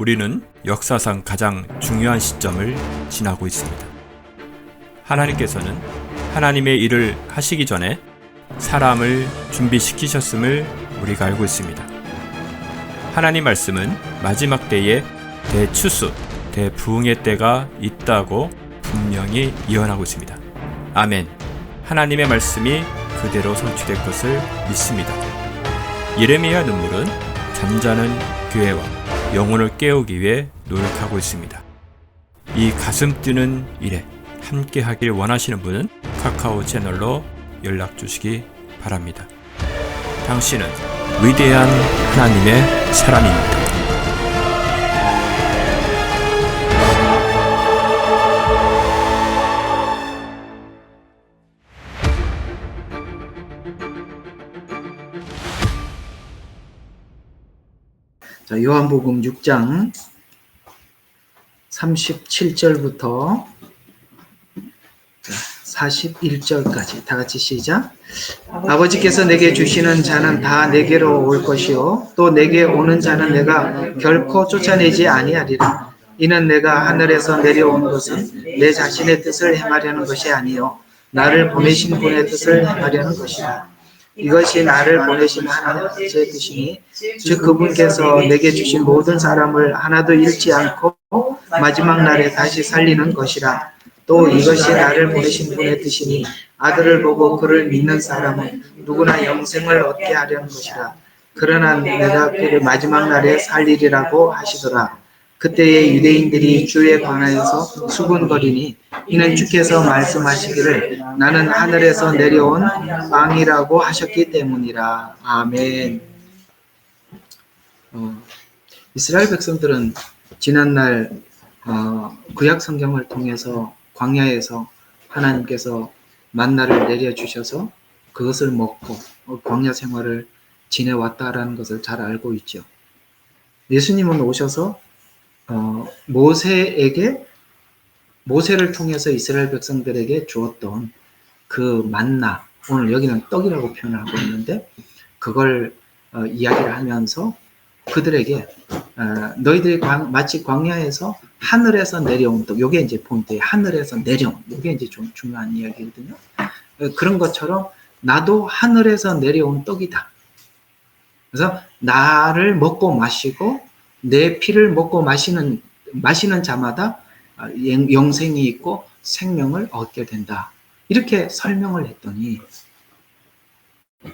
우리는 역사상 가장 중요한 시점을 지나고 있습니다. 하나님께서는 하나님의 일을 하시기 전에 사람을 준비시키셨음을 우리가 알고 있습니다. 하나님 말씀은 마지막 때에 대추수, 대부흥의 때가 있다고 분명히 예언하고 있습니다. 아멘. 하나님의 말씀이 그대로 성취될 것을 믿습니다. 예레미야 눈물은 잠자는 교회와 영혼을 깨우기 위해 노력하고 있습니다. 이 가슴 뛰는 일에 함께 하길 원하시는 분은 카카오 채널로 연락 주시기 바랍니다. 당신은 위대한 하나님의 사람입니다. 자, 요한복음 6장 37절부터 41절까지 다 같이 시작. 아버지께서 내게 주시는 자는 다 내게로 올 것이요 또 내게 오는 자는 내가 결코 쫓아내지 아니하리라. 이는 내가 하늘에서 내려온 것은 내 자신의 뜻을 행하려는 것이 아니요 나를 보내신 분의 뜻을 행하려는 것이라. 이것이 나를 보내신 하나님의 뜻이니 즉 그분께서 내게 주신 모든 사람을 하나도 잃지 않고 마지막 날에 다시 살리는 것이라. 또 이것이 나를 보내신 분의 뜻이니 아들을 보고 그를 믿는 사람은 누구나 영생을 얻게 하려는 것이라. 그러나 내가 그를 마지막 날에 살리리라고 하시더라. 그때에 유대인들이 주에 관하여서 수군거리니 이는 주께서 말씀하시기를 나는 하늘에서 내려온 빵이라고 하셨기 때문이라. 아멘. 이스라엘 백성들은 지난날 구약 성경을 통해서 광야에서 하나님께서 만나를 내려주셔서 그것을 먹고 광야 생활을 지내왔다라는 것을 잘 알고 있죠. 예수님은 오셔서 모세를 통해서 이스라엘 백성들에게 주었던 그 만나, 오늘 여기는 떡이라고 표현하고 있는데 그걸 이야기를 하면서 그들에게 너희들이 마치 광야에서 하늘에서 내려온 떡, 이게 이제 포인트예요. 하늘에서 내려온, 이게 이제 좀 중요한 이야기거든요. 그런 것처럼 나도 하늘에서 내려온 떡이다. 그래서 나를 먹고 마시고 내 피를 먹고 마시는 자마다 영생이 있고 생명을 얻게 된다. 이렇게 설명을 했더니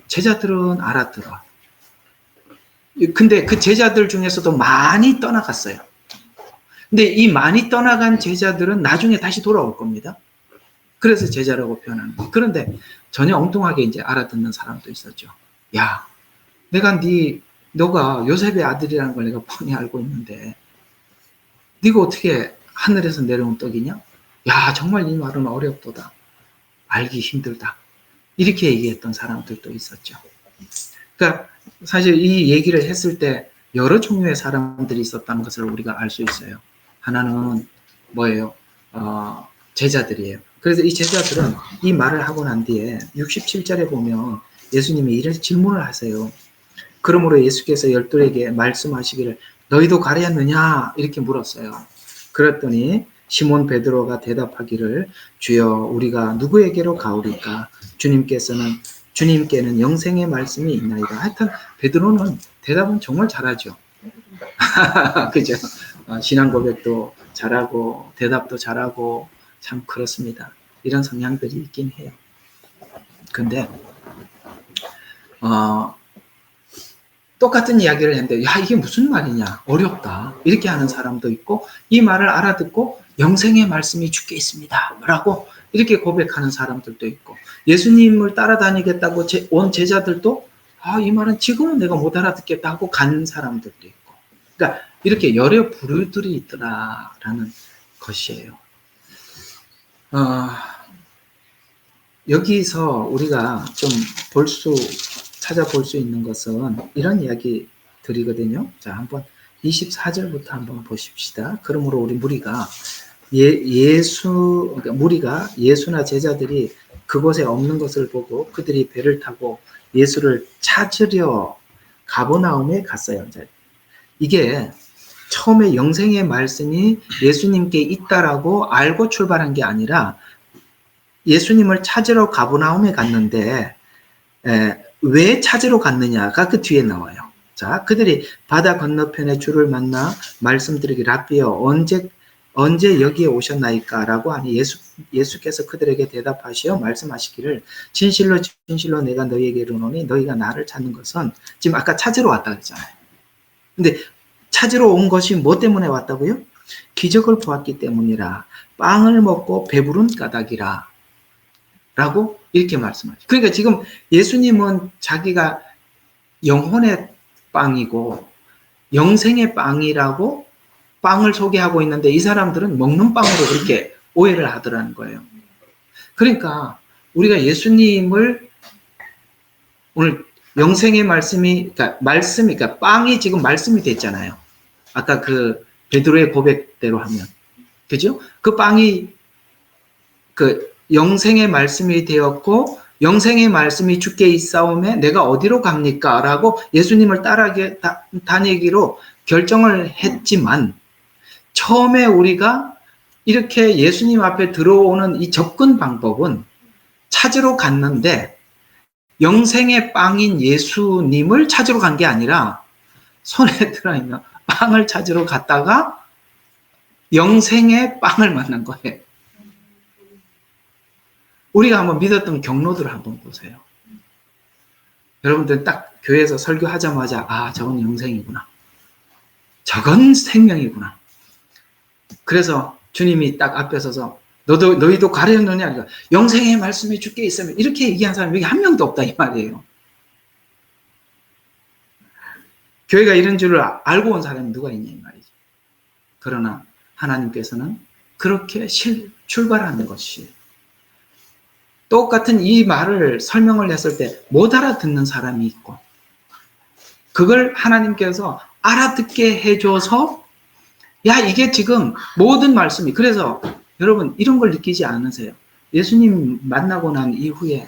제자들은 알아들어. 근데 그 제자들 중에서도 많이 떠나갔어요. 근데 이 많이 떠나간 제자들은 나중에 다시 돌아올 겁니다. 그래서 제자라고 표현하는 거예요. 그런데 전혀 엉뚱하게 이제 알아듣는 사람도 있었죠. 야, 너가 요셉의 아들이라는 걸 내가 뻔히 알고 있는데 네가 어떻게 하늘에서 내려온 떡이냐? 야, 정말 이 말은 어렵도다. 알기 힘들다. 이렇게 얘기했던 사람들도 있었죠. 그러니까 사실 이 얘기를 했을 때 여러 종류의 사람들이 있었다는 것을 우리가 알 수 있어요. 하나는 뭐예요? 제자들이에요. 그래서 이 제자들은 이 말을 하고 난 뒤에 67절에 보면 예수님이 이런 질문을 하세요. 그러므로 예수께서 열둘에게 말씀하시기를 너희도 가랴느냐? 이렇게 물었어요. 그랬더니 시몬 베드로가 대답하기를 주여 우리가 누구에게로 가오리까? 주님께는 영생의 말씀이 있나이다. 하여튼 베드로는 대답은 정말 잘하죠. 그죠? 신앙 고백도 잘하고 대답도 잘하고 참 그렇습니다. 이런 성향들이 있긴 해요. 근데 똑같은 이야기를 했는데 야 이게 무슨 말이냐 어렵다 이렇게 하는 사람도 있고 이 말을 알아듣고 영생의 말씀이 주께 있습니다 라고 이렇게 고백하는 사람들도 있고 예수님을 따라다니겠다고 온 제자들도 이 말은 지금은 내가 못 알아듣겠다 하고 가는 사람들도 있고 그러니까 이렇게 여러 부류들이 있더라라는 것이에요. 여기서 우리가 좀 찾아볼 수 있는 것은 이런 이야기들이거든요. 자, 한번 24절부터 한번 보십시다. 그러므로 우리 무리가 예수나 제자들이 그곳에 없는 것을 보고 그들이 배를 타고 예수를 찾으려 가버나움에 갔어요. 이게 처음에 영생의 말씀이 예수님께 있다라고 알고 출발한 게 아니라 예수님을 찾으러 가버나움에 갔는데 왜 찾으러 갔느냐가 그 뒤에 나와요. 자, 그들이 바다 건너편에 주를 만나 말씀드리기 랍비여 언제 여기에 오셨나이까? 라고 하니 예수께서 그들에게 대답하시어 말씀하시기를 진실로 진실로 내가 너희에게 이르노니 너희가 나를 찾는 것은 지금 아까 찾으러 왔다 그랬잖아요. 근데 찾으러 온 것이 뭐 때문에 왔다고요? 기적을 보았기 때문이라. 빵을 먹고 배부른 까닭이라. 라고 이렇게 말씀하죠. 그러니까 지금 예수님은 자기가 영혼의 빵이고 영생의 빵이라고 빵을 소개하고 있는데 이 사람들은 먹는 빵으로 그렇게 오해를 하더라는 거예요. 그러니까 우리가 예수님을 오늘 영생의 그러니까 빵이 지금 말씀이 됐잖아요. 아까 그 베드로의 고백대로 하면. 그죠? 그 빵이 그 영생의 말씀이 되었고 영생의 말씀이 주께 있사오매 내가 어디로 갑니까? 라고 예수님을 다니기로 결정을 했지만 처음에 우리가 이렇게 예수님 앞에 들어오는 이 접근 방법은 찾으러 갔는데 영생의 빵인 예수님을 찾으러 간 게 아니라 손에 들어있는 빵을 찾으러 갔다가 영생의 빵을 만난 거예요. 우리가 한번 믿었던 경로들을 한번 보세요. 여러분들 딱 교회에서 설교하자마자 아 저건 영생이구나. 저건 생명이구나. 그래서 주님이 딱 앞에 서서 너희도 가려느냐? 영생의 말씀이 주께 있으면 이렇게 얘기한 사람이 여기 한 명도 없다 이 말이에요. 교회가 이런 줄을 알고 온 사람이 누가 있냐 이 말이죠. 그러나 하나님께서는 그렇게 출발하는 것이 똑같은 이 말을 설명을 했을 때 못 알아듣는 사람이 있고 그걸 하나님께서 알아듣게 해줘서 야 이게 지금 모든 말씀이 그래서 여러분 이런 걸 느끼지 않으세요? 예수님 만나고 난 이후에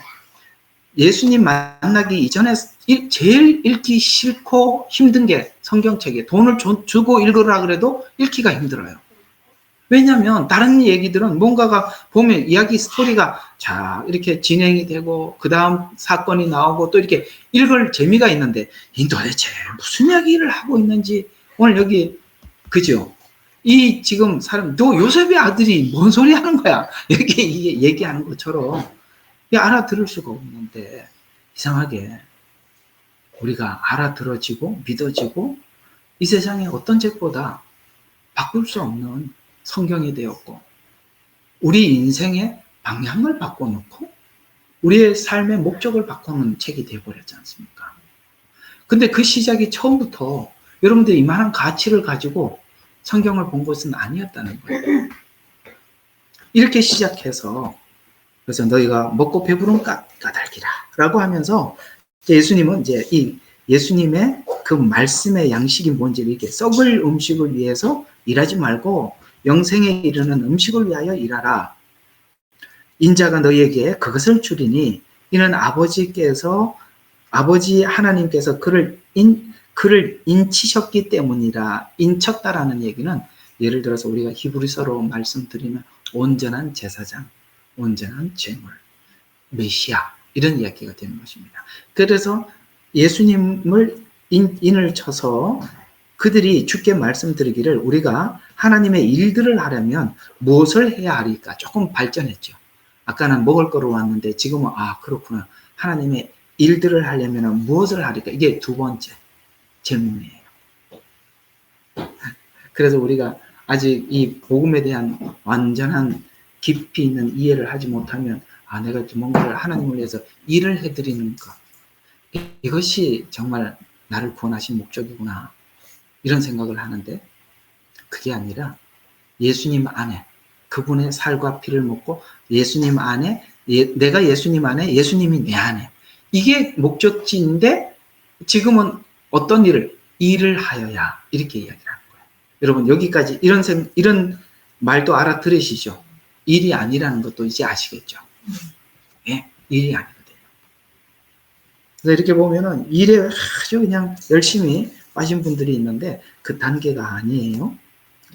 예수님 만나기 이전에 제일 읽기 싫고 힘든 게 성경책에 돈을 주고 읽으라 그래도 읽기가 힘들어요. 왜냐하면 다른 얘기들은 뭔가가 보면 이야기 스토리가 자 이렇게 진행이 되고 그 다음 사건이 나오고 또 이렇게 읽을 재미가 있는데 이 도대체 무슨 이야기를 하고 있는지 오늘 여기 그죠? 이 지금 사람 너 요셉의 아들이 뭔 소리 하는 거야? 이렇게 얘기하는 것처럼 알아들을 수가 없는데 이상하게 우리가 알아들어지고 믿어지고 이 세상에 어떤 책보다 바꿀 수 없는 성경이 되었고 우리 인생의 방향을 바꿔놓고 우리의 삶의 목적을 바꾸는 책이 되어버렸지 않습니까? 근데 그 시작이 처음부터 여러분들이 이만한 가치를 가지고 성경을 본 것은 아니었다는 거예요. 이렇게 시작해서 그래서 너희가 먹고 배부른 까닭이라 라고 하면서 예수님은 이제 이 예수님의 그 말씀의 양식이 뭔지를 이렇게 썩을 음식을 위해서 일하지 말고 영생에 이르는 음식을 위하여 일하라. 인자가 너희에게 그것을 주리니 이는 아버지 하나님께서 그를 인치셨기 때문이라. 인쳤다라는 얘기는 예를 들어서 우리가 히브리서로 말씀드리면 온전한 제사장, 온전한 제물, 메시아 이런 이야기가 되는 것입니다. 그래서 예수님을 인을 쳐서 그들이 주께 말씀드리기를 우리가 하나님의 일들을 하려면 무엇을 해야 하리까? 조금 발전했죠. 아까는 먹을 거로 왔는데 지금은 그렇구나. 하나님의 일들을 하려면 무엇을 하리까? 이게 두 번째 질문이에요. 그래서 우리가 아직 이 복음에 대한 완전한 깊이 있는 이해를 하지 못하면 내가 뭔가를 하나님을 위해서 일을 해드리는 것 이것이 정말 나를 구원하신 목적이구나 이런 생각을 하는데 그게 아니라 예수님 안에 그분의 살과 피를 먹고 예수님 안에 내가 예수님 안에 예수님이 내 안에 이게 목적지인데 지금은 어떤 일을 하여야 이렇게 이야기를 하는 거예요. 여러분 여기까지 이런 말도 알아들으시죠? 일이 아니라는 것도 이제 아시겠죠? 예, 일이 아니거든요. 그래서 이렇게 보면은 일에 아주 그냥 열심히 빠진 분들이 있는데 그 단계가 아니에요.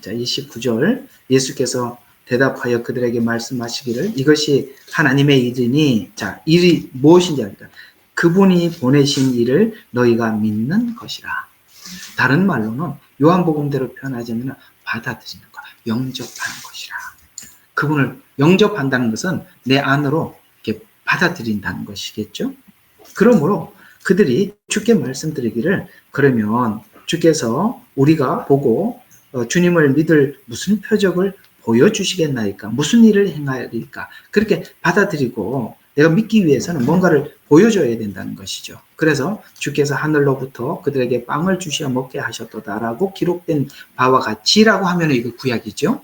자, 29절 예수께서 대답하여 그들에게 말씀하시기를 이것이 하나님의 일이니 자, 일이 무엇인지 알까? 그분이 보내신 일을 너희가 믿는 것이라. 다른 말로는 요한복음대로 표현하자면 받아들이는 거다. 영접하는 것이라. 그분을 영접한다는 것은 내 안으로 이렇게 받아들인다는 것이겠죠. 그러므로 그들이 주께 말씀드리기를 그러면 주께서 우리가 보고 주님을 믿을 무슨 표적을 보여주시겠나이까? 무슨 일을 행하리까? 그렇게 받아들이고 내가 믿기 위해서는 뭔가를 보여줘야 된다는 것이죠. 그래서 주께서 하늘로부터 그들에게 빵을 주시어 먹게 하셨도다라고 기록된 바와 같이라고 하면 이거 구약이죠.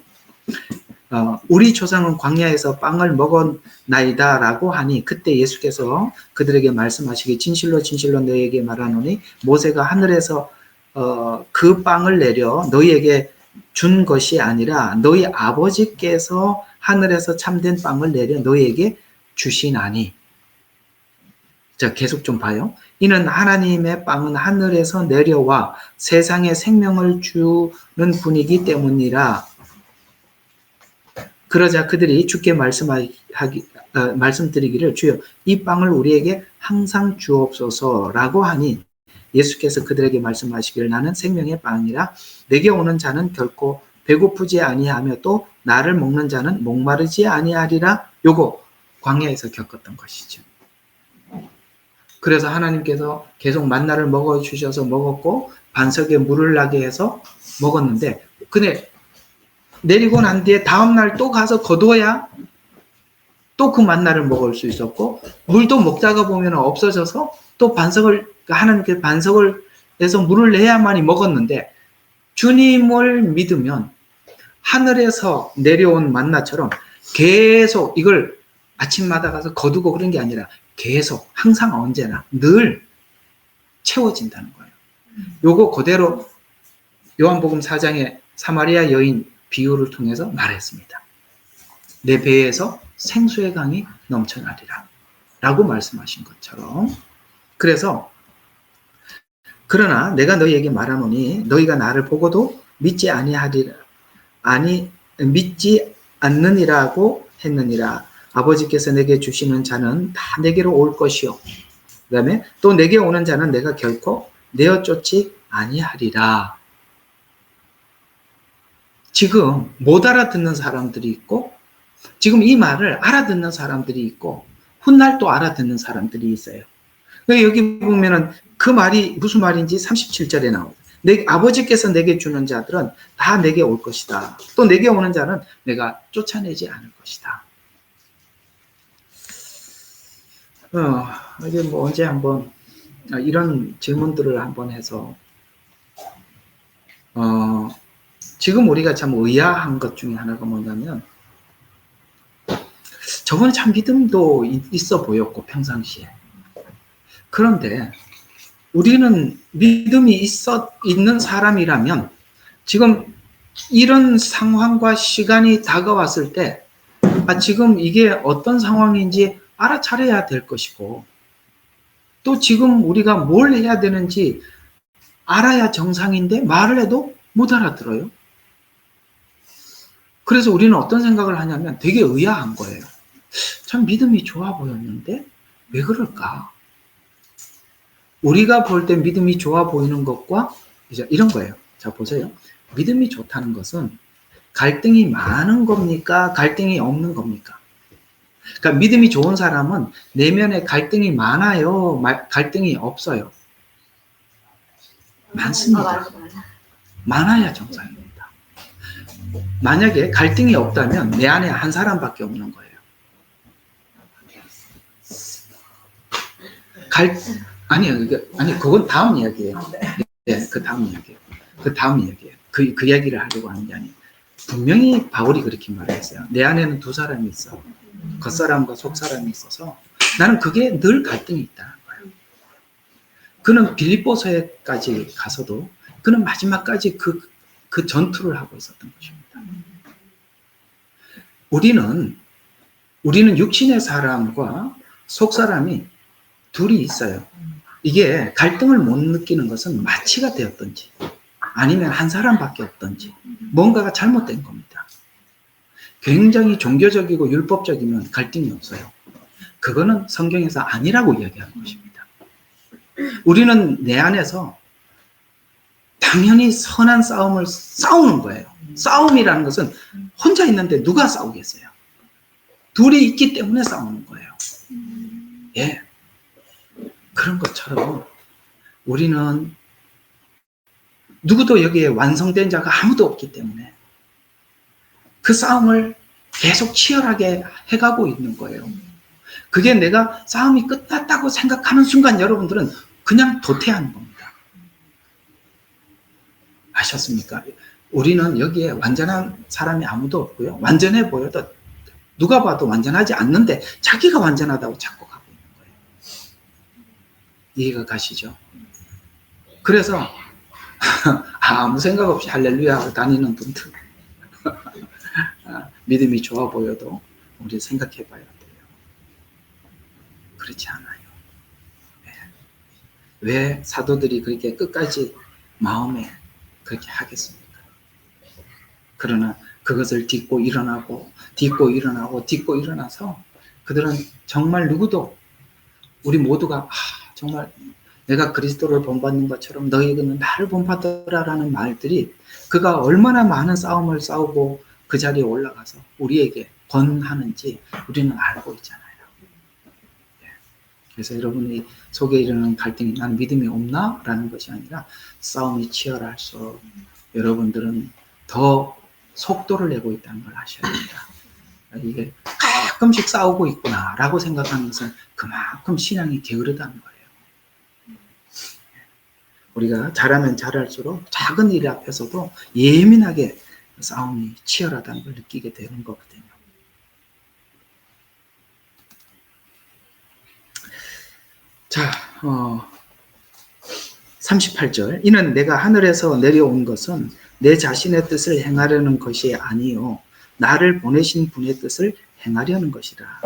우리 조상은 광야에서 빵을 먹었나이다라고 하니 그때 예수께서 그들에게 말씀하시기 진실로 진실로 너희에게 말하노니 모세가 하늘에서 그 빵을 내려 너희에게 준 것이 아니라 너희 아버지께서 하늘에서 참된 빵을 내려 너희에게 주시나니. 자, 계속 좀 봐요. 이는 하나님의 빵은 하늘에서 내려와 세상에 생명을 주는 분이기 때문이라. 그러자 그들이 주께 말씀드리기를 주여 이 빵을 우리에게 항상 주옵소서라고 하니 예수께서 그들에게 말씀하시기를 나는 생명의 빵이라 내게 오는 자는 결코 배고프지 아니하며 또 나를 먹는 자는 목마르지 아니하리라. 요거 광야에서 겪었던 것이죠. 그래서 하나님께서 계속 만나를 먹어주셔서 먹었고 반석에 물을 나게 해서 먹었는데 근데 내리고 난 뒤에 다음날 또 가서 거두어야 또 그 만나를 먹을 수 있었고 물도 먹다가 보면 없어져서 또 하나님께 반석을 해서 물을 내야만이 먹었는데 주님을 믿으면 하늘에서 내려온 만나처럼 계속 이걸 아침마다 가서 거두고 그런 게 아니라 계속 항상 언제나 늘 채워진다는 거예요. 요거 그대로 요한복음 4장의 사마리아 여인 비유를 통해서 말했습니다. 내 배에서 생수의 강이 넘쳐나리라 라고 말씀하신 것처럼 그래서 그러나 내가 너희에게 말하노니 너희가 나를 보고도 믿지 않느니라고 했느니라. 아버지께서 내게 주시는 자는 다 내게로 올 것이요 그 다음에 또 내게 오는 자는 내가 결코 내어 쫓지 아니하리라. 지금 못 알아듣는 사람들이 있고 지금 이 말을 알아듣는 사람들이 있고 훗날 또 알아듣는 사람들이 있어요. 여기 보면은 그 말이 무슨 말인지 37절에 나오죠. 아버지께서 내게 주는 자들은 다 내게 올 것이다. 또 내게 오는 자는 내가 쫓아내지 않을 것이다. 이제 뭐 언제 한번 이런 질문들을 한번 해서 지금 우리가 참 의아한 것 중에 하나가 뭐냐면 저번에 참 믿음도 있어 보였고 평상시에 그런데 우리는 믿음이 있는 사람이라면 지금 이런 상황과 시간이 다가왔을 때 지금 이게 어떤 상황인지 알아차려야 될 것이고 또 지금 우리가 뭘 해야 되는지 알아야 정상인데 말을 해도 못 알아들어요. 그래서 우리는 어떤 생각을 하냐면 되게 의아한 거예요. 참 믿음이 좋아 보였는데 왜 그럴까? 우리가 볼 때 믿음이 좋아 보이는 것과 이제 이런 거예요. 자, 보세요. 믿음이 좋다는 것은 갈등이 많은 겁니까? 갈등이 없는 겁니까? 그러니까 믿음이 좋은 사람은 내면에 갈등이 많아요? 갈등이 없어요? 많습니다. 많아야 정상입니다. 만약에 갈등이 없다면 내 안에 한 사람밖에 없는 거예요. 아니, 그건 다음 이야기예요. 네, 그 다음 이야기예요. 그 이야기를 하려고 하는 게 아니에요. 분명히 바울이 그렇게 말했어요. 내 안에는 두 사람이 있어. 겉사람과 속사람이 있어서 나는 그게 늘 갈등이 있다는 거예요. 그는 빌립보서에까지 가서도 그는 마지막까지 그 전투를 하고 있었던 것입니다. 우리는 육신의 사람과 속사람이 둘이 있어요. 이게 갈등을 못 느끼는 것은 마취가 되었던지 아니면 한 사람밖에 없던지 뭔가가 잘못된 겁니다. 굉장히 종교적이고 율법적이면 갈등이 없어요. 그거는 성경에서 아니라고 이야기하는 것입니다. 우리는 내 안에서 당연히 선한 싸움을 싸우는 거예요. 싸움이라는 것은 혼자 있는데 누가 싸우겠어요? 둘이 있기 때문에 싸우는 거예요. 예. 그런 것처럼 우리는 누구도 여기에 완성된 자가 아무도 없기 때문에 그 싸움을 계속 치열하게 해가고 있는 거예요. 그게 내가 싸움이 끝났다고 생각하는 순간 여러분들은 그냥 도태하는 겁니다. 아셨습니까? 우리는 여기에 완전한 사람이 아무도 없고요. 완전해 보여도 누가 봐도 완전하지 않는데 자기가 완전하다고 자꾸 가고 있는 거예요. 이해가 가시죠? 그래서 아무 생각 없이 할렐루야 하고 다니는 분들 믿음이 좋아 보여도 우리 생각해 봐야 돼요. 그렇지 않아요. 왜 사도들이 그렇게 끝까지 마음에 그렇게 하겠습니까? 그러나 그것을 딛고 일어나고 일어나서 그들은 정말 누구도 우리 모두가 정말 내가 그리스도를 본받는 것처럼 너희는 나를 본받으라라는 말들이 그가 얼마나 많은 싸움을 싸우고 그 자리에 올라가서 우리에게 권하는지 우리는 알고 있잖아요. 그래서 여러분이 속에 일어나는 갈등이 나는 믿음이 없나? 라는 것이 아니라 싸움이 치열할수록 여러분들은 더 속도를 내고 있다는 걸 아셔야 됩니다. 이게 가끔씩 싸우고 있구나 라고 생각하는 것은 그만큼 신앙이 게으르다는 거예요. 우리가 잘하면 잘할수록 작은 일 앞에서도 예민하게 싸움이 치열하다는 걸 느끼게 되는 거거든요. 자, 38절. 이는 내가 하늘에서 내려온 것은 내 자신의 뜻을 행하려는 것이 아니요 나를 보내신 분의 뜻을 행하려는 것이라.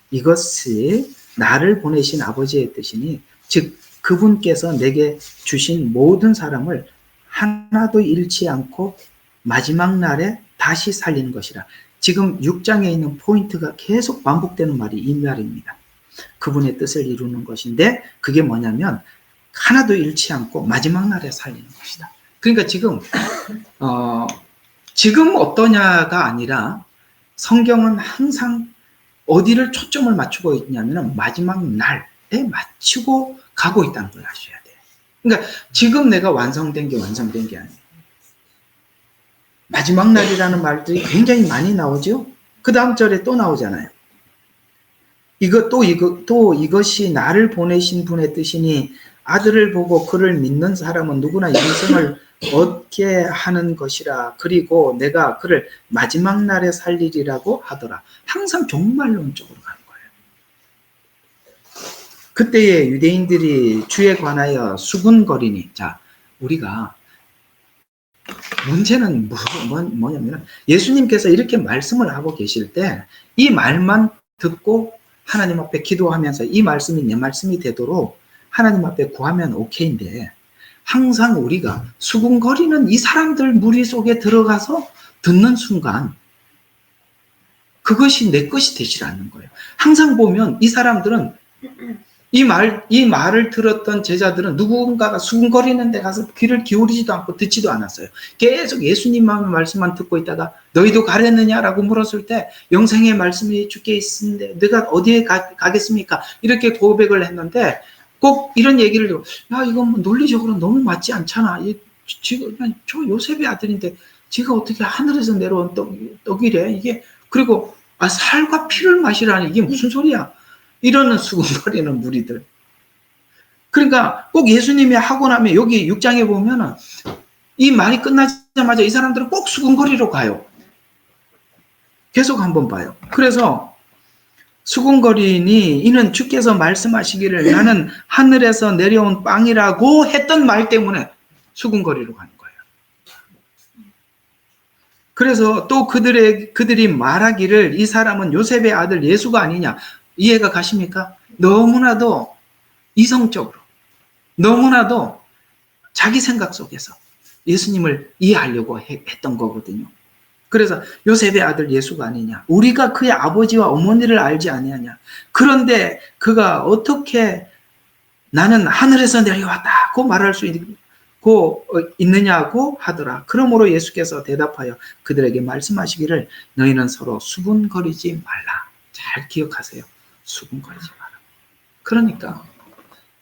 이것이 나를 보내신 아버지의 뜻이니 즉 그분께서 내게 주신 모든 사람을 하나도 잃지 않고 마지막 날에 다시 살리는 것이라. 지금 6장에 있는 포인트가 계속 반복되는 말이 이 말입니다. 그분의 뜻을 이루는 것인데 그게 뭐냐면 하나도 잃지 않고 마지막 날에 살리는 것이다. 그러니까 지금 어떠냐가 아니라 성경은 항상 어디를 초점을 맞추고 있냐면 마지막 날에 맞추고 가고 있다는 걸 아셔야 돼요. 그러니까 지금 내가 완성된 게 아니에요. 마지막 날이라는 말들이 굉장히 많이 나오죠. 그 다음 절에 또 나오잖아요. 이것이 나를 보내신 분의 뜻이니 아들을 보고 그를 믿는 사람은 누구나 영생을 얻게 하는 것이라. 그리고 내가 그를 마지막 날에 살리리라고 하더라. 항상 종말론 쪽으로 가는 거예요. 그때의 유대인들이 주에 관하여 수군거리니. 자, 우리가 문제는 뭐냐면 예수님께서 이렇게 말씀을 하고 계실 때 이 말만 듣고 하나님 앞에 기도하면서 이 말씀이 내 말씀이 되도록 하나님 앞에 구하면 오케이인데 항상 우리가 수군거리는 이 사람들 무리 속에 들어가서 듣는 순간 그것이 내 것이 되질 않는 거예요. 항상 보면 이 사람들은 이 말을 들었던 제자들은 누군가가 수군거리는 데 가서 귀를 기울이지도 않고 듣지도 않았어요. 계속 예수님의 말씀만 듣고 있다가 너희도 가랬느냐라고 물었을 때 영생의 말씀이 주께 있는데 내가 어디에 가겠습니까? 이렇게 고백을 했는데 꼭 이런 얘기를 들고 야 이건 뭐 논리적으로 너무 맞지 않잖아. 지금 저 요셉의 아들인데 지가 어떻게 하늘에서 내려온 떡이래. 이게 그리고 살과 피를 마시라니 이게 무슨 소리야. 이러는 수군거리는 무리들. 그러니까 꼭 예수님이 하고 나면 여기 6장에 보면은 이 말이 끝나자마자 이 사람들은 꼭 수군거리러 가요. 계속 한번 봐요. 그래서 수군거리니 이는 주께서 말씀하시기를 나는 하늘에서 내려온 빵이라고 했던 말 때문에 수군거리러 가는 거예요. 그래서 또 그들이 말하기를 이 사람은 요셉의 아들 예수가 아니냐. 이해가 가십니까? 너무나도 이성적으로 너무나도 자기 생각 속에서 예수님을 이해하려고 했던 거거든요. 그래서 요셉의 아들 예수가 아니냐, 우리가 그의 아버지와 어머니를 알지 아니하냐, 그런데 그가 어떻게 나는 하늘에서 내려왔다고 말할 수 있느냐고 하더라. 그러므로 예수께서 대답하여 그들에게 말씀하시기를 너희는 서로 수군거리지 말라. 잘 기억하세요. 수군거리지 마라. 그러니까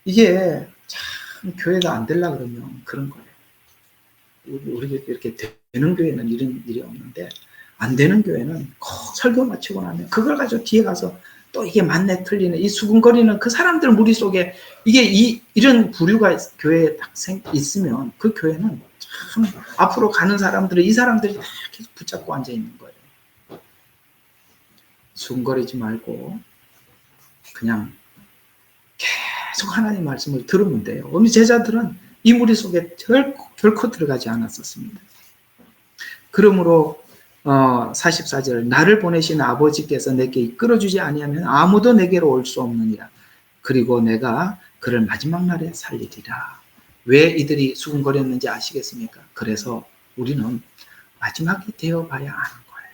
이게 참 교회가 안 되려고 그러면 그런 거예요. 우리 이렇게 되는 교회는 이런 일이 없는데, 안 되는 교회는 꼭 설교 마치고 나면 그걸 가지고 뒤에 가서 또 이게 맞네 틀리네 이 수군거리는 그 사람들 무리 속에 이게 이런 부류가 교회에 딱 있으면 그 교회는 참 앞으로 가는 사람들은 이 사람들이 다 계속 붙잡고 앉아 있는 거예요. 수군거리지 말고 그냥 계속 하나님 말씀을 들으면 돼요. 우리 제자들은 이 무리 속에 결코 들어가지 않았었습니다. 그러므로 44절 나를 보내신 아버지께서 내게 이끌어주지 아니하면 아무도 내게로 올 수 없느니라. 그리고 내가 그를 마지막 날에 살리리라. 왜 이들이 수군거렸는지 아시겠습니까? 그래서 우리는 마지막이 되어봐야 아는 거예요.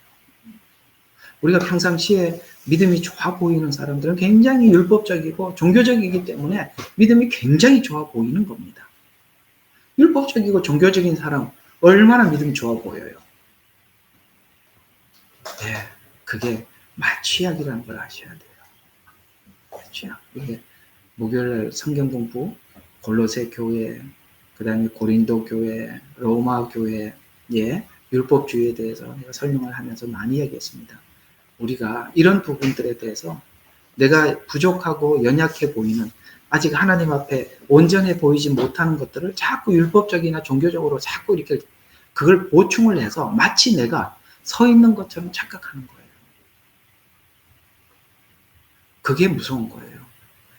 우리가 평상시에 믿음이 좋아 보이는 사람들은 굉장히 율법적이고 종교적이기 때문에 믿음이 굉장히 좋아 보이는 겁니다. 율법적이고 종교적인 사람 얼마나 믿음이 좋아 보여요. 네, 그게 마취약이라는 걸 아셔야 돼요. 마취약. 이게 목요일 성경 공부, 골로새 교회, 그 다음에 고린도 교회, 로마 교회의 율법주의에 대해서 내가 설명을 하면서 많이 얘기했습니다. 우리가 이런 부분들에 대해서 내가 부족하고 연약해 보이는, 아직 하나님 앞에 온전해 보이지 못하는 것들을 자꾸 율법적이나 종교적으로 자꾸 이렇게 그걸 보충을 해서 마치 내가 서 있는 것처럼 착각하는 거예요. 그게 무서운 거예요.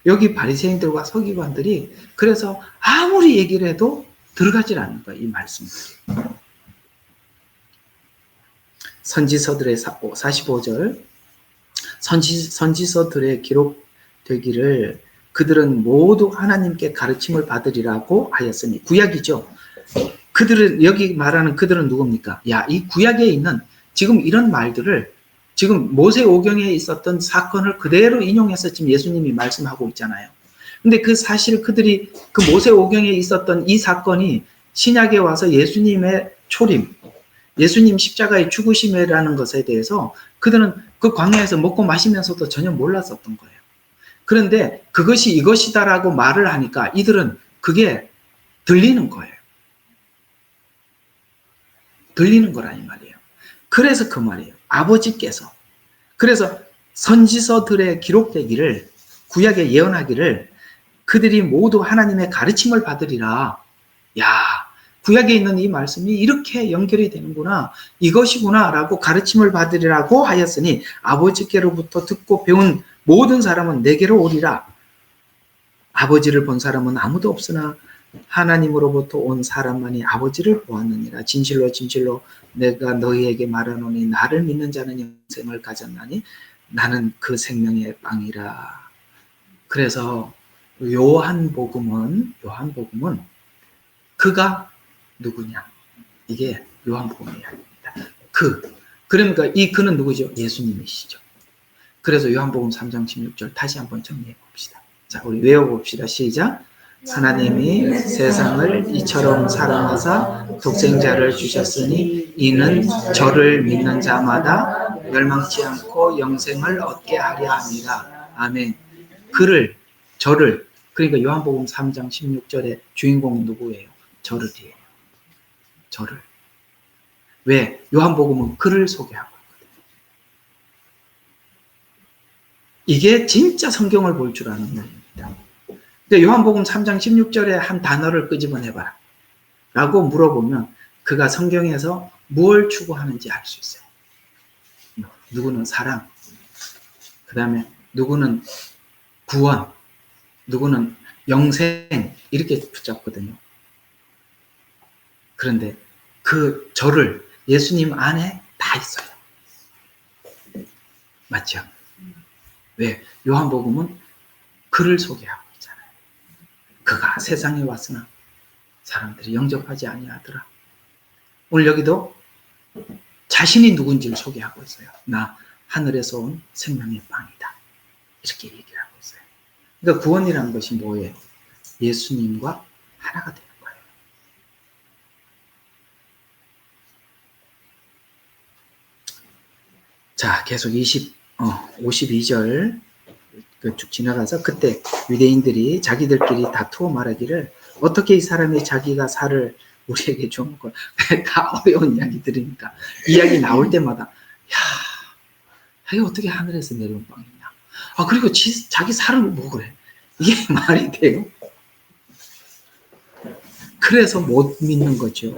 여기 바리새인들과 서기관들이 그래서 아무리 얘기를 해도 들어가질 않는 거예요. 이 말씀들이. 선지서들의 45절 선지서들의 기록되기를 그들은 모두 하나님께 가르침을 받으리라고 하였으니, 구약이죠. 그들은, 여기 말하는 그들은 누굽니까? 이 구약에 있는 지금 이런 말들을 지금 모세오경에 있었던 사건을 그대로 인용해서 지금 예수님이 말씀하고 있잖아요. 근데 그 사실 그들이 그 모세오경에 있었던 이 사건이 신약에 와서 예수님의 초림, 예수님 십자가의 죽으심이라는 것에 대해서 그들은 그 광야에서 먹고 마시면서도 전혀 몰랐었던 거예요. 그런데 그것이 이것이다라고 말을 하니까 이들은 그게 들리는 거예요. 들리는 거라 이 말이에요. 그래서 그 말이에요. 아버지께서. 그래서 선지서들의 기록되기를, 구약에 예언하기를 그들이 모두 하나님의 가르침을 받으리라. 구약에 있는 이 말씀이 이렇게 연결이 되는구나, 이것이구나 라고 가르침을 받으리라고 하였으니 아버지께로부터 듣고 배운 모든 사람은 내게로 오리라. 아버지를 본 사람은 아무도 없으나 하나님으로부터 온 사람만이 아버지를 보았느니라. 진실로 진실로 내가 너희에게 말하노니 나를 믿는 자는 영생을 가졌나니 나는 그 생명의 빵이라. 그래서 요한복음은 그가 누구냐, 이게 요한복음의 이야기입니다. 그러니까 이 그는 누구죠? 예수님이시죠. 그래서 요한복음 3장 16절 다시 한번 정리해 봅시다. 자, 우리 외워봅시다. 시작. 하나님이 세상을 이처럼 사랑하사 독생자를 주셨으니 이는 저를 믿는 자마다 멸망치 않고 영생을 얻게 하려 합니다. 아멘. 저를, 그러니까 요한복음 3장 16절의 주인공은 누구예요? 저를이에요. 저를. 왜? 요한복음은 그를 소개하고 있거든요. 이게 진짜 성경을 볼 줄 아는 분입니다. 근데 요한복음 3장 16절에 한 단어를 끄집어내봐라 라고 물어보면 그가 성경에서 무엇을 추구하는지 알 수 있어요. 누구는 사랑, 그 다음에 누구는 구원, 누구는 영생, 이렇게 붙잡거든요. 그런데 그 저를 예수님 안에 다 있어요. 맞죠? 왜? 요한복음은 그를 소개하고 있잖아요. 그가 세상에 왔으나 사람들이 영접하지 아니하더라. 오늘 여기도 자신이 누군지를 소개하고 있어요. 나 하늘에서 온 생명의 빵이다. 이렇게 얘기를 하고 있어요. 그러니까 구원이라는 것이 뭐예요? 예수님과 하나가 되는 거예요. 자, 계속 52절 쭉 지나가서 그때 유대인들이 자기들끼리 다투어 말하기를 어떻게 이 사람이 자기가 살을 우리에게 줘먹고 다 어려운 이야기들이니까 이야기 나올 때마다 야, 이게 어떻게 하늘에서 내려온 빵이냐. 아, 그리고 자기 살을 뭐 그래. 이게 말이 돼요? 그래서 못 믿는 거죠.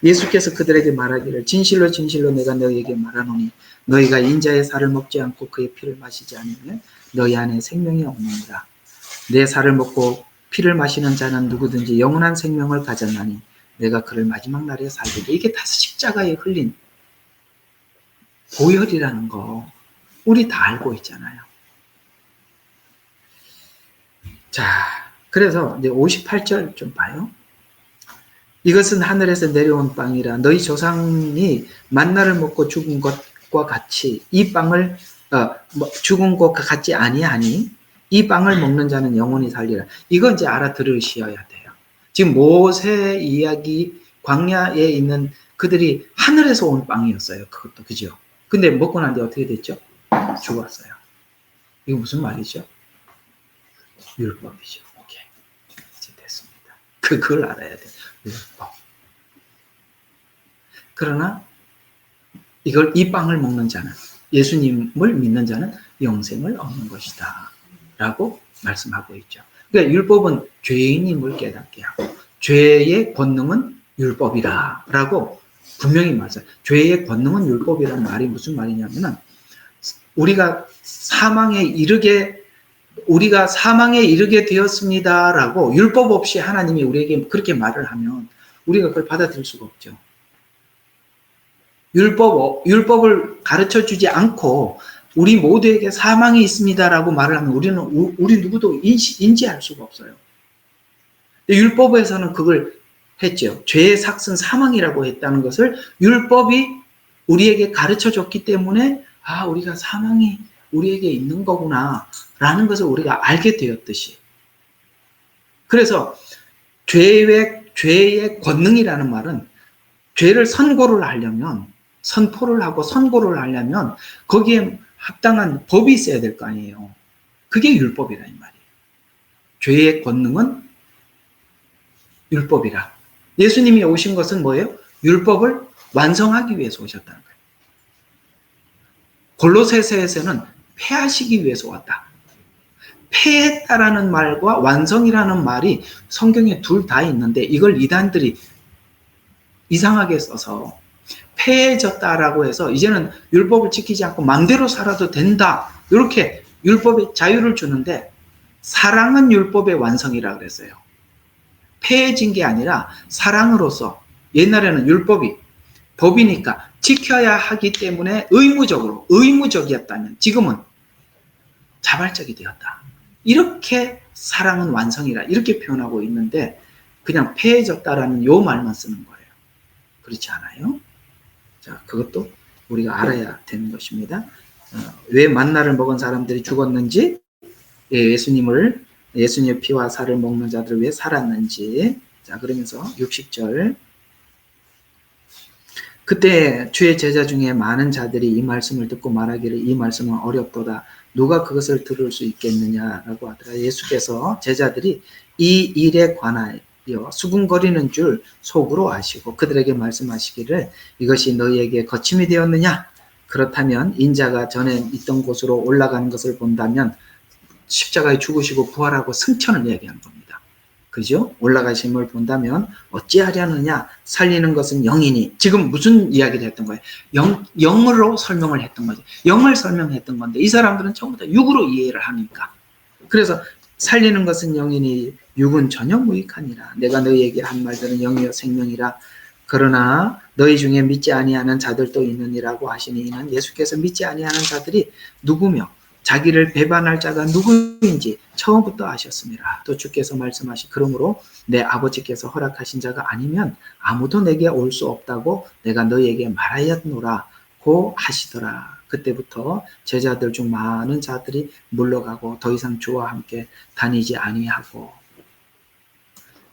예수께서 그들에게 말하기를 진실로 진실로 내가 너희에게 말하노니 너희가 인자의 살을 먹지 않고 그의 피를 마시지 않으면 너희 안에 생명이 없느니라. 내 살을 먹고 피를 마시는 자는 누구든지 영원한 생명을 가졌나니 내가 그를 마지막 날에 살게 돼. 이게 다 십자가에 흘린 보혈이라는 거 우리 다 알고 있잖아요. 자, 그래서 이제 58절 좀 봐요. 이것은 하늘에서 내려온 빵이라 너희 조상이 만나를 먹고 죽은 것과 같이 이 빵을 죽은 것과 같지 아니하니 이 빵을 먹는 자는 영원히 살리라. 이거 이제 알아들으셔야 돼요. 지금 모세 이야기 광야에 있는 그들이 하늘에서 온 빵이었어요. 그것도 그죠? 근데 먹고 난 뒤에 어떻게 됐죠? 죽었어요. 이거 무슨 말이죠? 율법이죠. 오케이. 이제 됐습니다. 그걸 알아야 돼요. 율법. 그러나 이 빵을 먹는 자는 예수님을 믿는 자는 영생을 얻는 것이다 라고 말씀하고 있죠. 그러니까 율법은 죄인임을 깨닫게 하고 죄의 권능은 율법이라 라고 분명히 말해요. 죄의 권능은 율법이라는 말이 무슨 말이냐면은 우리가 사망에 이르게 되었습니다라고 율법 없이 하나님이 우리에게 그렇게 말을 하면 우리가 그걸 받아들일 수가 없죠. 율법을 가르쳐 주지 않고 우리 모두에게 사망이 있습니다라고 말을 하면 우리 누구도 인지할 수가 없어요. 율법에서는 그걸 했죠. 죄의 삭은 사망이라고 했다는 것을 율법이 우리에게 가르쳐 줬기 때문에 우리가 사망이 우리에게 있는 거구나 라는 것을 우리가 알게 되었듯이. 그래서 죄의 권능이라는 말은 죄를 선포를 하려면 거기에 합당한 법이 있어야 될 거 아니에요. 그게 율법이라 이 말이에요. 죄의 권능은 율법이라. 예수님이 오신 것은 뭐예요? 율법을 완성하기 위해서 오셨다는 거예요. 골로새서에서는 폐하시기 위해서 왔다. 폐했다라는 말과 완성이라는 말이 성경에 둘 다 있는데 이걸 이단들이 이상하게 써서 폐해졌다라고 해서 이제는 율법을 지키지 않고 마음대로 살아도 된다. 이렇게 율법에 자유를 주는데 사랑은 율법의 완성이라고 그랬어요. 폐해진 게 아니라 사랑으로서 옛날에는 법이니까 지켜야 하기 때문에 의무적이었다면 지금은 자발적이 되었다. 이렇게 사랑은 완성이라 이렇게 표현하고 있는데 그냥 폐해졌다라는 요 말만 쓰는 거예요. 그렇지 않아요? 자, 그것도 우리가 알아야 되는 것입니다. 왜 만나를 먹은 사람들이 죽었는지, 예수님의 피와 살을 먹는 자들을 왜 살았는지. 자, 그러면서 60절. 그때 주의 제자 중에 많은 자들이 이 말씀을 듣고 말하기를 이 말씀은 어렵도다. 누가 그것을 들을 수 있겠느냐라고 하더라. 예수께서 제자들이 이 일에 관하여 수군거리는 줄 속으로 아시고 그들에게 말씀하시기를 이것이 너희에게 거침이 되었느냐? 그렇다면 인자가 전에 있던 곳으로 올라가는 것을 본다면 십자가에 죽으시고 부활하고 승천을 얘기하는 겁니다. 그죠? 올라가심을 본다면 어찌하려느냐? 살리는 것은 영이니. 지금 무슨 이야기를 했던 거예요? 영으로 설명을 했던 거죠. 영을 설명했던 건데 이 사람들은 전부 다 육으로 이해를 하니까. 그래서 살리는 것은 영이니 육은 전혀 무익하니라. 내가 너희에게 한 말들은 영이요 생명이라. 그러나 너희 중에 믿지 아니하는 자들도 있느니라고 하시니 이는 예수께서 믿지 아니하는 자들이 누구며 자기를 배반할 자가 누구인지 처음부터 아셨습니다. 또 주께서 말씀하시 그러므로 내 아버지께서 허락하신 자가 아니면 아무도 내게 올 수 없다고 내가 너희에게 말하였노라고 하시더라. 그때부터 제자들 중 많은 자들이 물러가고 더 이상 주와 함께 다니지 아니하고.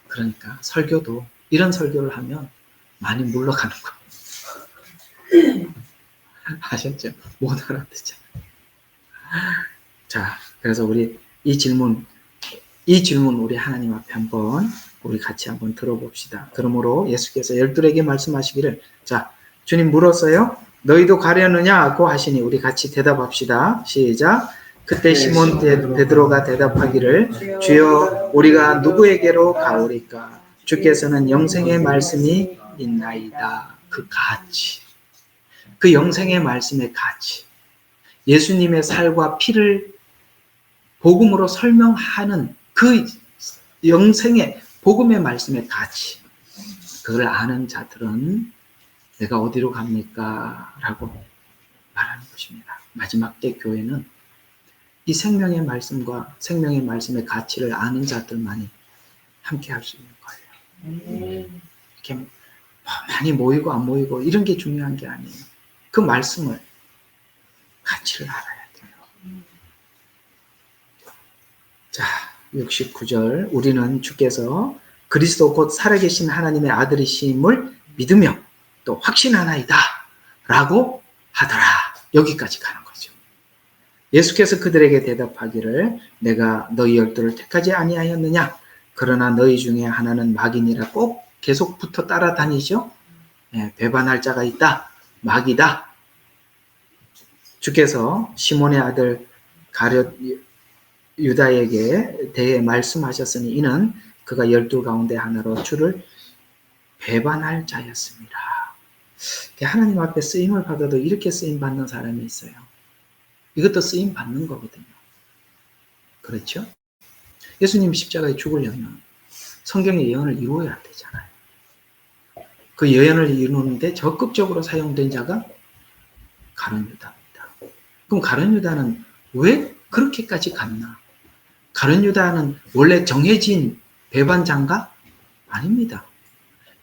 그러니까 설교도 이런 설교를 하면 많이 물러가는 거예요. 아셨죠? 못 알아듣잖아요. 자, 그래서 우리 이 질문 우리 하나님 앞에 한번 우리 같이 한번 들어봅시다. 그러므로 예수께서 열둘에게 말씀하시기를, 자, 주님 물었어요. 너희도 가려느냐고 하시니 우리 같이 대답합시다. 시작. 그때 시몬 베드로가 대답하기를, 주여 우리가 누구에게로 가오리까? 주께서는 영생의 말씀이 있나이다. 그 가치, 그 영생의 말씀의 가치, 예수님의 살과 피를 복음으로 설명하는 그 영생의 복음의 말씀의 가치, 그걸 아는 자들은 내가 어디로 갑니까? 라고 말하는 것입니다. 마지막 때 교회는 이 생명의 말씀과 생명의 말씀의 가치를 아는 자들만이 함께 할 수 있는 거예요. 이렇게 많이 모이고 안 모이고 이런 게 중요한 게 아니에요. 그 말씀을, 가치를 알아야 돼요. 자, 69절. 우리는 주께서 그리스도 곧 살아계신 하나님의 아들이심을 믿으며 또 확신하나이다 라고 하더라. 여기까지 가는 거죠. 예수께서 그들에게 대답하기를, 내가 너희 열두를 택하지 아니하였느냐? 그러나 너희 중에 하나는 마귀니라. 꼭 계속 붙어 따라다니죠. 배반할 자가 있다. 마귀다. 주께서 시몬의 아들 가룟 유다에게 대해 말씀하셨으니 이는 그가 12 가운데 하나로 주를 배반할 자였습니다. 하나님 앞에 쓰임을 받아도 이렇게 쓰임 받는 사람이 있어요. 이것도 쓰임 받는 거거든요. 그렇죠? 예수님이 십자가에 죽으려면 성경의 예언을 이루어야 되잖아요. 그 예언을 이루는데 적극적으로 사용된 자가 가룟 유다입니다. 그럼 가룟 유다는 왜 그렇게까지 갔나? 가룟 유다는 원래 정해진 배반자인가? 아닙니다.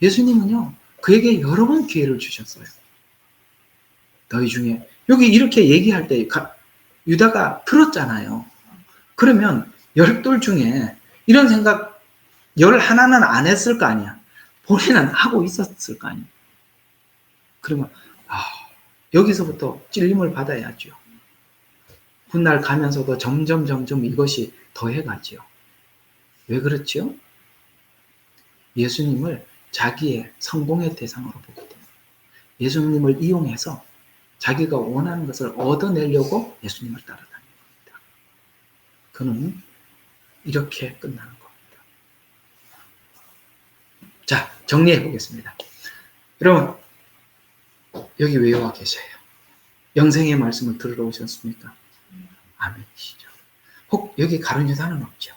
예수님은요, 그에게 여러 번 기회를 주셨어요. 너희 중에, 여기 이렇게 얘기할 때 유다가 들었잖아요. 그러면 12 중에 이런 생각 11는 안 했을 거 아니야. 본인은 하고 있었을 거 아니야. 그러면 여기서부터 찔림을 받아야죠. 훗날 가면서도 점점 이것이 더해가지요. 왜 그렇죠? 예수님을 자기의 성공의 대상으로 보기 때문에, 예수님을 이용해서 자기가 원하는 것을 얻어내려고 예수님을 따라다니는 겁니다. 그는 이렇게 끝나는 겁니다. 자, 정리해 보겠습니다. 여러분, 여기 왜 와 계세요? 영생의 말씀을 들으러 오셨습니까? 아멘이시죠. 혹 여기 가룟 유다는 없죠?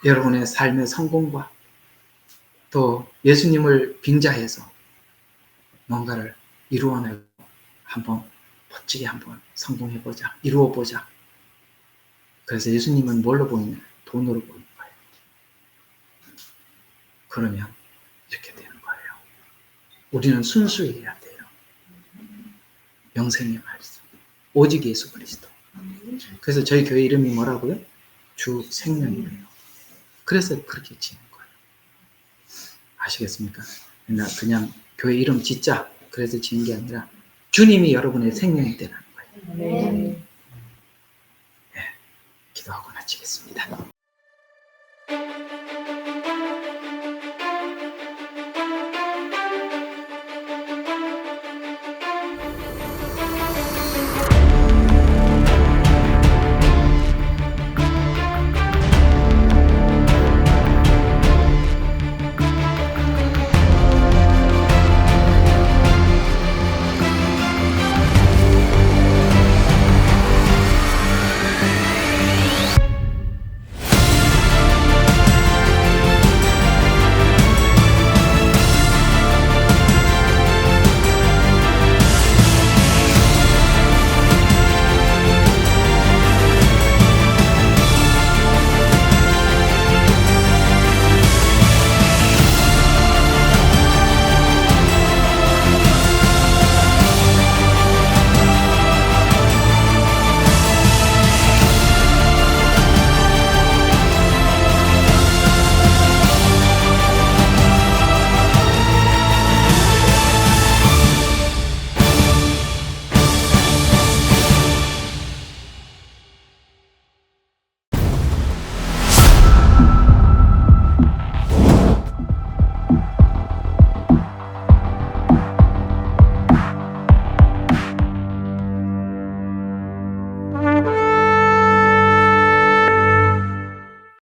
여러분의 삶의 성공과 또 예수님을 빙자해서 뭔가를 이루어내고 한번 멋지게 한번 성공해보자, 이루어보자. 그래서 예수님은 뭘로 보이냐? 돈으로 보이는 거예요. 그러면 이렇게 되는 거예요. 우리는 순수해야 돼요. 영생의 말씀, 오직 예수 그리스도. 그래서 저희 교회 이름이 뭐라고요? 주 생명이에요. 그래서 그렇게 지는 거예요. 아시겠습니까? 그냥 교회 이름 짓자 그래서 지은 게 아니라 주님이 여러분의 생명이 되는 거예요. 네, 기도하고 마치겠습니다.